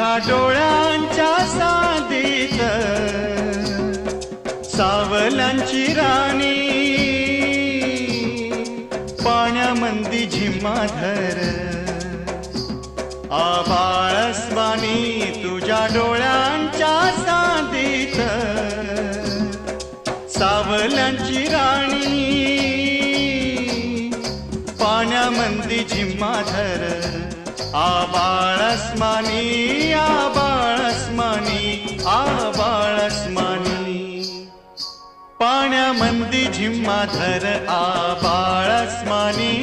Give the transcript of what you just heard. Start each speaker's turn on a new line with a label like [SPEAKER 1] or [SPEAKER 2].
[SPEAKER 1] तुझ्या डोळ्यांच्या साधीत सावलांची राणी पाण्यामंदी झिम्माधर आबाळस्वानी तुझ्या डोळ्यांच्या साधीत सावलांची राणी पाण्यामंदी झिम्माधर आबाळस्मानी आबाळस्मानी आबाळस्मानी पाण्यामंदी झिम्माधर आबाळस्मानी